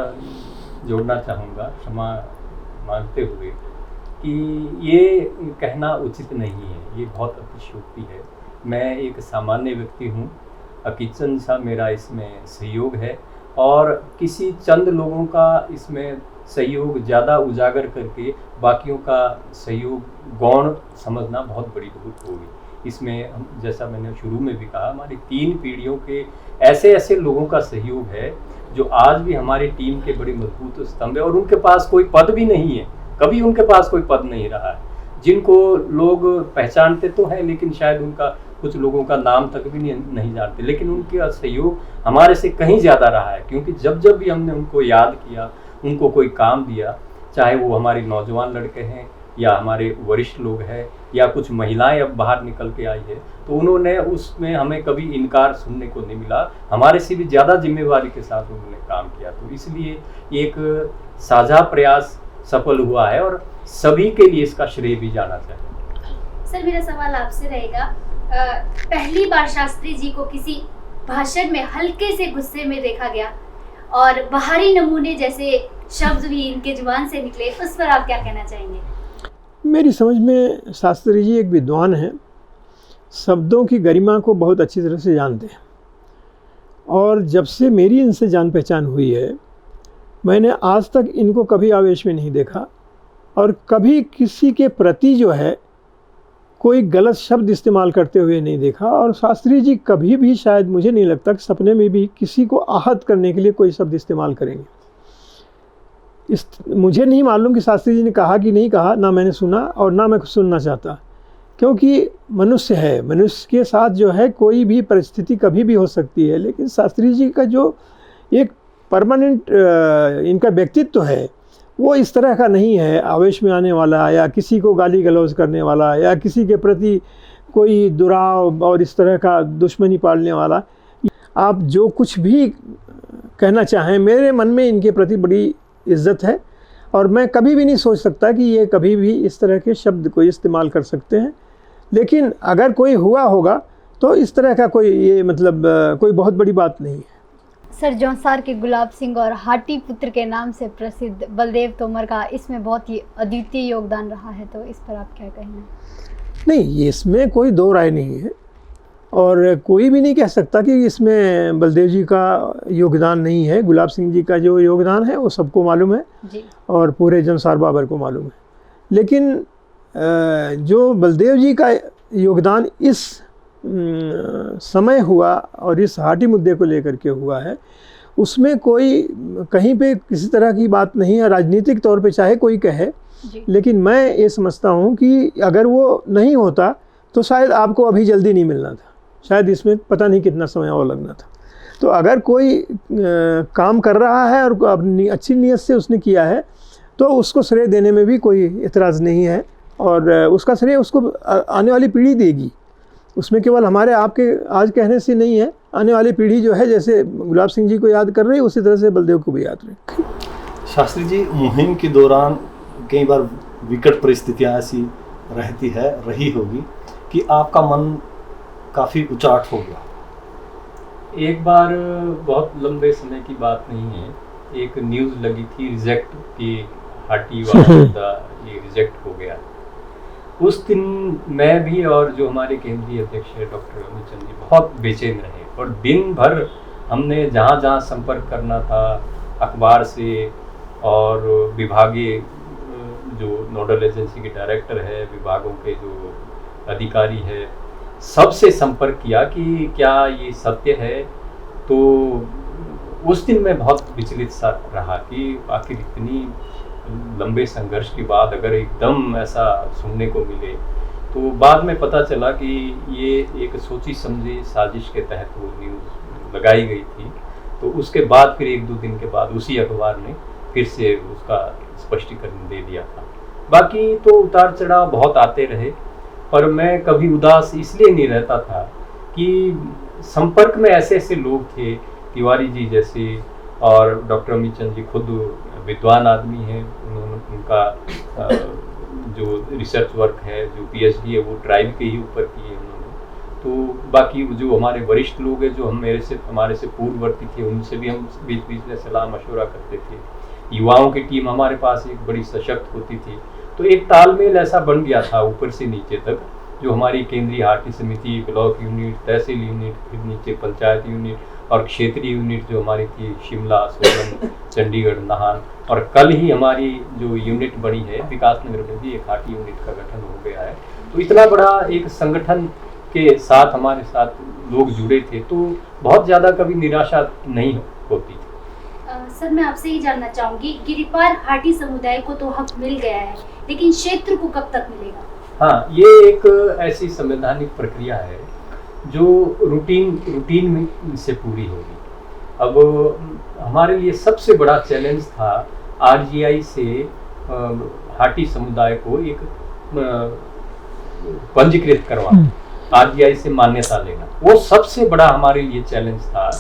जोड़ना चाहूँगा, क्षमा मांगते हुए, कि ये कहना उचित नहीं है, ये बहुत अतिशयोक्ति है। मैं एक सामान्य व्यक्ति हूँ, किचन सा मेरा इसमें सहयोग है, और किसी चंद लोगों का इसमें सहयोग ज़्यादा उजागर करके बाकियों का सहयोग गौण समझना बहुत बड़ी भूल होगी। इसमें हम, जैसा मैंने शुरू में भी कहा, हमारी 3 पीढ़ियों के ऐसे ऐसे लोगों का सहयोग है जो आज भी हमारी टीम के बड़ी मजबूत स्तंभ है, और उनके पास कोई पद भी नहीं है, कभी उनके पास कोई पद नहीं रहा है, जिनको लोग पहचानते तो हैं लेकिन शायद उनका कुछ लोगों का नाम तक भी नहीं जानते, लेकिन उनका सहयोग हमारे से कहीं ज़्यादा रहा है। क्योंकि जब जब भी हमने उनको याद किया, उनको कोई काम दिया, चाहे वो हमारे नौजवान लड़के हैं या हमारे वरिष्ठ लोग हैं या कुछ महिलाएं अब बाहर निकल के आई है, तो उन्होंने उसमें हमें कभी इनकार सुनने को नहीं मिला, हमारे से भी ज़्यादा जिम्मेवारी के साथ उन्होंने काम किया। तो इसलिए एक साझा प्रयास सफल हुआ है और सभी के लिए इसका श्रेय भी जाना चाहिए। सर, मेरा सवाल आपसे रहेगा, पहली बार शास्त्री जी को किसी भाषण में हल्के से गुस्से में देखा गया और बाहरी नमूने जैसे शब्द भी इनके जुबान से निकले, उस पर आप क्या कहना चाहेंगे? मेरी समझ में शास्त्री जी एक विद्वान हैं, शब्दों की गरिमा को बहुत अच्छी तरह से जानते हैं। और जब से मेरी इनसे जान पहचान हुई है, मैंने आज तक इनको कभी आवेश में नहीं देखा और कभी किसी के प्रति जो है कोई गलत शब्द इस्तेमाल करते हुए नहीं देखा। और शास्त्री जी कभी भी, शायद मुझे नहीं लगता कि सपने में भी किसी को आहत करने के लिए कोई शब्द इस्तेमाल करेंगे। मुझे नहीं मालूम कि शास्त्री जी ने कहा कि नहीं कहा, ना मैंने सुना और ना मैं कुछ सुनना चाहता, क्योंकि मनुष्य है, मनुष्य के साथ जो है कोई भी परिस्थिति कभी भी हो सकती है। लेकिन शास्त्री जी का जो एक परमानेंट इनका व्यक्तित्व है वो इस तरह का नहीं है, आवेश में आने वाला या किसी को गाली गलौज करने वाला या किसी के प्रति कोई दुराव और इस तरह का दुश्मनी पालने वाला। आप जो कुछ भी कहना चाहें, मेरे मन में इनके प्रति बड़ी इज्जत है और मैं कभी भी नहीं सोच सकता कि ये कभी भी इस तरह के शब्द को इस्तेमाल कर सकते हैं। लेकिन अगर कोई हुआ होगा तो इस तरह का कोई ये मतलब कोई बहुत बड़ी बात नहीं है। सर, जौनसार के गुलाब सिंह और हाटी पुत्र के नाम से प्रसिद्ध बलदेव तोमर का इसमें बहुत ही अद्वितीय योगदान रहा है, तो इस पर आप क्या कहेंगे? नहीं, इसमें कोई दो राय नहीं है और कोई भी नहीं कह सकता कि इसमें बलदेव जी का योगदान नहीं है। गुलाब सिंह जी का जो योगदान है वो सबको मालूम है जी, और पूरे जौनसार बाबर को मालूम है। लेकिन जो बलदेव जी का योगदान इस समय हुआ और इस हाटी मुद्दे को लेकर के हुआ है, उसमें कोई कहीं पे किसी तरह की बात नहीं है, राजनीतिक तौर पे चाहे कोई कहे, जी। लेकिन मैं ये समझता हूँ कि अगर वो नहीं होता तो शायद आपको अभी जल्दी नहीं मिलना था, शायद इसमें पता नहीं कितना समय और लगना था। तो अगर कोई काम कर रहा है और अपनी अच्छी नीयत से उसने किया है तो उसको श्रेय देने में भी कोई एतराज़ नहीं है, और उसका श्रेय उसको आने वाली पीढ़ी देगी। उसमें केवल हमारे आपके आज कहने से नहीं है, आने वाली पीढ़ी जो है जैसे गुलाब सिंह जी को याद कर रही है उसी तरह से बलदेव को भी याद रहे। शास्त्री जी, मुहिम के दौरान कई बार विकट परिस्थितियाँ ऐसी रही होगी कि आपका मन काफ़ी उचाट हो गया। एक बार, बहुत लंबे समय की बात नहीं है, एक न्यूज़ लगी थी रिजेक्ट की, हाटी वाला मुद्दा ये रिजेक्ट हो गया। उस दिन मैं भी और जो हमारे केंद्रीय अध्यक्ष है डॉक्टर अमित चंद जी बहुत बेचैन रहे, और दिन भर हमने जहाँ जहाँ संपर्क करना था अखबार से और विभागीय जो नोडल एजेंसी के डायरेक्टर है, विभागों के जो अधिकारी है, सबसे संपर्क किया कि क्या ये सत्य है। तो उस दिन मैं बहुत विचलित सा रहा कि आखिर इतनी लंबे संघर्ष के बाद अगर एकदम ऐसा सुनने को मिले। तो बाद में पता चला कि ये एक सोची समझी साजिश के तहत वो न्यूज़ लगाई गई थी। तो उसके बाद फिर 1-2 दिन के बाद उसी अखबार ने फिर से उसका स्पष्टीकरण दे दिया था। बाकी तो उतार चढ़ाव बहुत आते रहे, पर मैं कभी उदास इसलिए नहीं रहता था कि संपर्क में ऐसे ऐसे लोग थे, तिवारी जी जैसे, और डॉक्टर अमित चंद जी खुद विद्वान आदमी हैं, उनका जो रिसर्च वर्क है, जो पीएचडी है, वो ट्राइब के ही ऊपर की है उन्होंने। तो बाकी जो हमारे वरिष्ठ लोग हैं जो हमारे से पूर्ववर्ती थे, उनसे भी हम बीच बीच में सलाह मशवरा करते थे। युवाओं की टीम हमारे पास एक बड़ी सशक्त होती थी। तो एक तालमेल ऐसा बन गया था ऊपर से नीचे तक, जो हमारी केंद्रीय हाटी समिति, ब्लॉक यूनिट, तहसील यूनिट, फिर नीचे पंचायत यूनिट और क्षेत्रीय यूनिट जो हमारी थी शिमला, सोलन, चंडीगढ़, नाहन, और कल ही हमारी जो यूनिट बनी है विकास नगर में भी एक हाटी यूनिट का गठन हो गया है। तो इतना बड़ा एक संगठन के साथ हमारे साथ लोग जुड़े थे, तो बहुत ज़्यादा कभी निराशा नहीं होती। सर, मैं आपसे ये जानना चाहूँगी, गिरिपार हाटी समुदाय को तो हक मिल गया है, लेकिन क्षेत्र को कब तक मिलेगा? हाँ, ये एक ऐसी संवैधानिक प्रक्रिया है जो रूटीन में से पूरी होगी। अब हमारे लिए सबसे बड़ा चैलेंज था आरजीआई से हाटी समुदाय को एक पंजीकृत करवाना, आरजीआई से मान्यता लेना। वो सबसे बड़ा हमारे लिए चैलेंज था,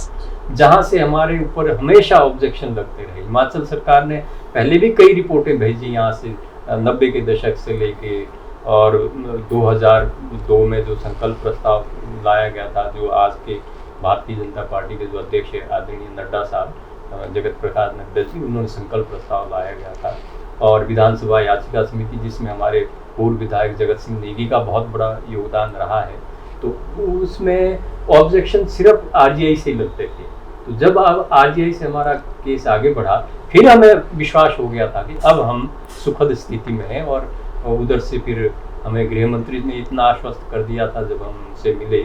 जहाँ से हमारे ऊपर हमेशा ऑब्जेक्शन लगते रहे। हिमाचल सरकार ने पहले भी कई रिपोर्टें भेजी यहाँ से 90 के दशक से लेके, और 2002 में जो संकल्प प्रस्ताव लाया गया था, जो आज के भारतीय जनता पार्टी के जो अध्यक्ष है आदरणीय नड्डा साहब, जगत प्रकाश नड्डा जी, उन्होंने संकल्प प्रस्ताव लाया गया था। और विधानसभा याचिका समिति जिसमें हमारे पूर्व विधायक जगत सिंह नेगी का बहुत बड़ा योगदान रहा है, तो उसमें ऑब्जेक्शन सिर्फ आरजीआई से ही लगते थे। तो जब अब आरजीआई से हमारा केस आगे बढ़ा, फिर हमें विश्वास हो गया था कि अब हम सुखद स्थिति में हैं। और उधर से फिर हमें गृह मंत्री ने इतना आश्वस्त कर दिया था जब हम उनसे मिले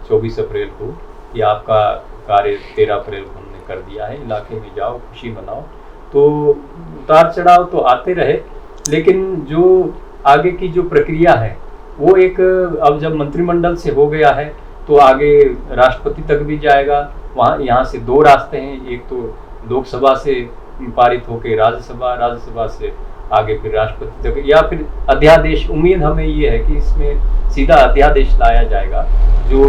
24 अप्रैल को, कि आपका कार्य 13 अप्रैल को हमने कर दिया है, इलाके में जाओ, खुशी मनाओ। तो उतार चढ़ाव तो आते रहे, लेकिन जो आगे की जो प्रक्रिया है वो एक, अब जब मंत्रिमंडल से हो गया है तो आगे राष्ट्रपति तक भी जाएगा। वहाँ यहाँ से 2 रास्ते हैं, एक तो लोकसभा से पारित होकर राज्यसभा से आगे फिर राष्ट्रपति तक, या फिर अध्यादेश। उम्मीद हमें ये है कि इसमें सीधा अध्यादेश लाया जाएगा जो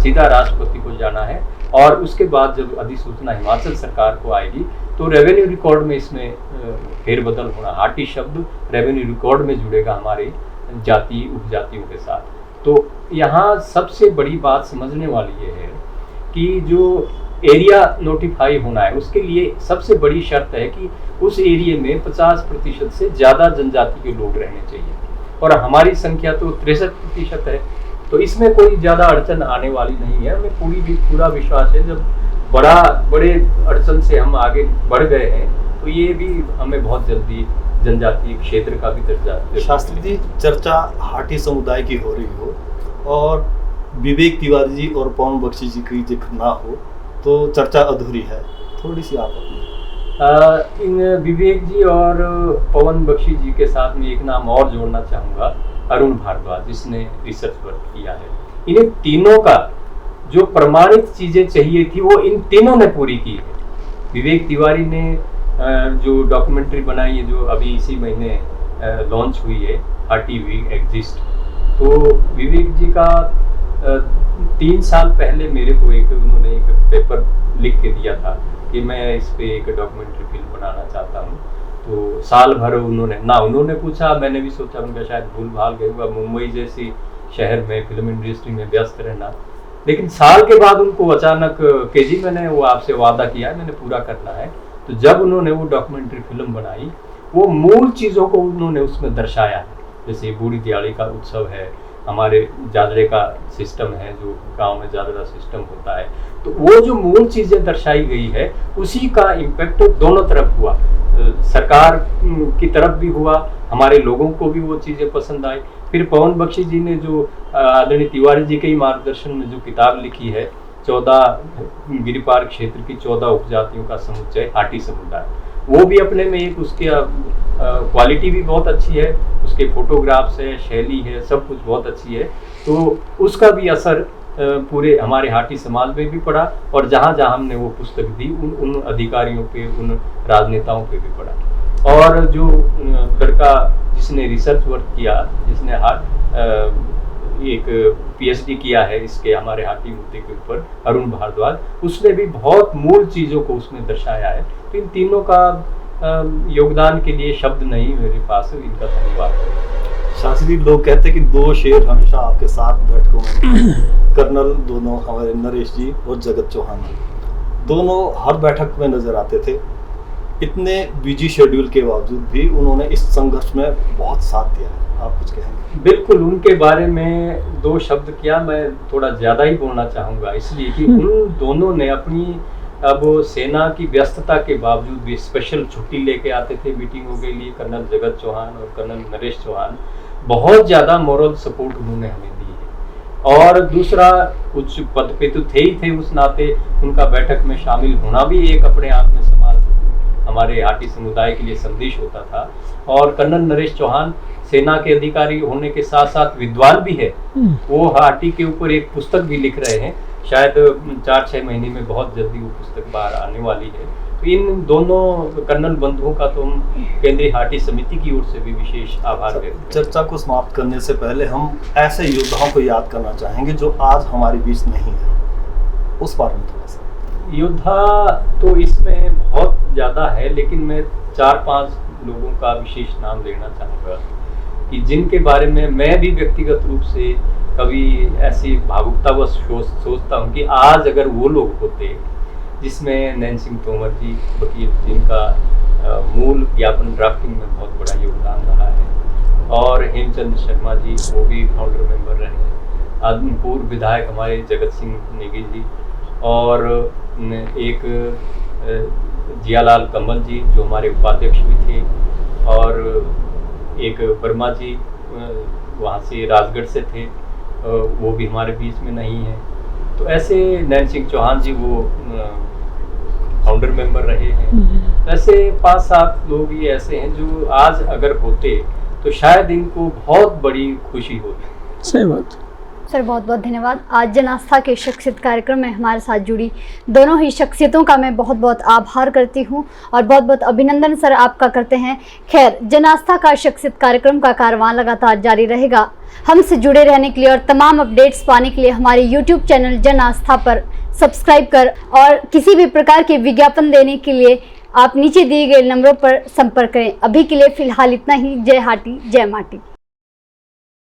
सीधा राष्ट्रपति को जाना है। और उसके बाद जब अधिसूचना हिमाचल सरकार को आएगी तो रेवेन्यू रिकॉर्ड में इसमें फेरबदल होना, हाटी शब्द रेवेन्यू रिकॉर्ड में जुड़ेगा हमारे जाति उपजातियों के साथ। तो यहाँ सबसे बड़ी बात समझने वाली ये है कि जो एरिया नोटिफाई होना है, उसके लिए सबसे बड़ी शर्त है कि उस एरिया में 50% से ज़्यादा जनजाति के लोग रहने चाहिए, और हमारी संख्या तो 63% है। तो इसमें कोई ज़्यादा अड़चन आने वाली नहीं है। हमें पूरा विश्वास है, जब बड़े अड़चन से हम आगे बढ़ गए हैं तो ये भी हमें बहुत जल्दी जनजातीय क्षेत्र का भी दर्जा। शास्त्री जी, चर्चा हाटी समुदाय की हो रही हो और विवेक तिवारी जी और पवन बख्शी जी की जिक्र ना हो, तो चर्चा अधूरी है। थोड़ी सी आप अपनी इन विवेक जी और पवन बख्शी जी के साथ में एक नाम और जोड़ना चाहूँगा, अरुण भारद्वाज, जिसने रिसर्च वर्क किया है। इन्हें तीनों का जो प्रमाणित चीज़ें चाहिए थी वो इन तीनों ने पूरी की है। विवेक तिवारी ने जो डॉक्यूमेंट्री बनाई है, जो अभी इसी महीने लॉन्च हुई है, हार्टी वी एग्जिस्ट, तो विवेक जी का 3 साल पहले मेरे को उन्होंने एक पेपर लिख के दिया था कि मैं इस पे एक डॉक्यूमेंट्री फिल्म बनाना चाहता हूँ। तो साल भर उन्होंने पूछा, मैंने भी सोचा उनका शायद भूल भाल गए हुआ, मुंबई जैसी शहर में फिल्म इंडस्ट्री में व्यस्त रहना, लेकिन साल के बाद उनको अचानक के जी मैंने वो आपसे वादा किया है, मैंने पूरा करना है। तो जब उन्होंने वो डॉक्यूमेंट्री फिल्म बनाई, वो मूल चीज़ों को उन्होंने उसमें दर्शाया है। जैसे बूढ़ी दिहाड़ी का उत्सव है, हमारे जादरे का सिस्टम है, जो गांव में जादरा सिस्टम होता है, तो वो जो मूल चीज़ें दर्शाई गई है उसी का इम्पैक्ट दोनों तरफ हुआ, सरकार की तरफ भी हुआ, हमारे लोगों को भी वो चीज़ें पसंद आई। फिर पवन बख्शी जी ने जो आदरणीय तिवारी जी के ही मार्गदर्शन में जो किताब लिखी है, 14 गिरिपार क्षेत्र की 14 उपजातियों का समुच्चय हाटी समुदाय, वो भी अपने में एक उसके क्वालिटी भी बहुत अच्छी है, उसके फोटोग्राफ्स है, शैली है, सब कुछ बहुत अच्छी है। तो उसका भी असर पूरे हमारे हाटी समाज में भी पड़ा, और जहाँ जहाँ हमने वो पुस्तक दी उन अधिकारियों पे, उन राजनेताओं पे भी पड़ा। और जो लड़का जिसने रिसर्च वर्क किया, जिसने एक पीएचडी किया है इसके हमारे हाटी मुद्दे के ऊपर, अरुण भारद्वाज, उसने भी बहुत मूल चीज़ों को उसमें दर्शाया है। तो इन तीनों का योगदान के लिए शब्द नहीं मेरे पास, इनका धन्यवाद। शास्त्री लोग कहते हैं कि 2 शेर हमेशा आपके साथ बैठकों में कर्नल दोनों हमारे नरेश जी और जगत चौहान जी, दोनों हर बैठक में नजर आते थे। इतने बिजी शेड्यूल के बावजूद भी उन्होंने इस संघर्ष में बहुत साथ दिया है, आप कुछ कहेंगे? बिल्कुल, उनके बारे में 2 शब्द क्या, मैं थोड़ा ज़्यादा ही बोलना चाहूँगा, इसलिए कि उन दोनों ने अपनी अब सेना की व्यस्तता के बावजूद भी स्पेशल छुट्टी लेके आते थे मीटिंगों के लिए। कर्नल जगत चौहान और कर्नल नरेश चौहान बहुत ज़्यादा मोरल सपोर्ट उन्होंने हमें दी है। और दूसरा, कुछ पद पे तो थे ही थे, उस नाते उनका बैठक में शामिल होना भी एक अपने आप में समाज हमारे हाटी समुदाय के लिए संदेश होता था। और कर्नल नरेश चौहान सेना के अधिकारी होने के साथ साथ विद्वान भी है, वो हाटी के ऊपर एक पुस्तक भी लिख रहे हैं, शायद 4-6 महीने में बहुत जल्दी वो पुस्तक बाहर आने वाली है। तो इन दोनों कर्नल बंधुओं का तो हम केंद्रीय हाटी समिति की ओर से भी विशेष आभार व्यक्त करते हैं। चर्चा को समाप्त करने से पहले हम ऐसे योद्धाओं को याद करना चाहेंगे जो आज हमारे बीच नहीं है, उस बारे में थोड़ा सा। योद्धा तो इसमें बहुत ज़्यादा है, लेकिन मैं 4-5 लोगों का विशेष नाम लेना चाहूँगा कि जिनके बारे में मैं भी व्यक्तिगत रूप से कभी ऐसी भावुकतावश सोचता हूँ कि आज अगर वो लोग होते, जिसमें नैन सिंह तोमर जी वकील, जिनका मूल ज्ञापन ड्राफ्टिंग में बहुत बड़ा योगदान रहा है, और हेमचंद शर्मा जी, वो भी फाउंडर मेंबर रहे हैं, पूर्व विधायक हमारे जगत सिंह नेगी जी, और एक जियालाल कमल जी जो हमारे उपाध्यक्ष भी थे, और एक वर्मा जी वहाँ से राजगढ़ से थे, वो भी हमारे बीच में नहीं है। तो ऐसे नैन सिंह चौहान जी वो फाउंडर मेंबर रहे हैं। ऐसे 5-7 लोग ही ऐसे हैं जो आज अगर होते तो शायद इनको बहुत बड़ी खुशी होती। सही बात सर, बहुत बहुत धन्यवाद। आज जन आस्था के शख्सियत कार्यक्रम में हमारे साथ जुड़ी दोनों ही शख्सियतों का मैं बहुत बहुत आभार करती हूं और बहुत बहुत अभिनंदन सर आपका करते हैं। खैर, जन आस्था का शख्सियत कार्यक्रम का कारवां लगातार जारी रहेगा। हमसे जुड़े रहने के लिए और तमाम अपडेट्स पाने के लिए हमारे यूट्यूब चैनल जन आस्था पर सब्सक्राइब कर, और किसी भी प्रकार के विज्ञापन देने के लिए आप नीचे दिए गए नंबरों पर संपर्क करें। अभी के लिए फ़िलहाल इतना ही। जय हाटी, जय माटी।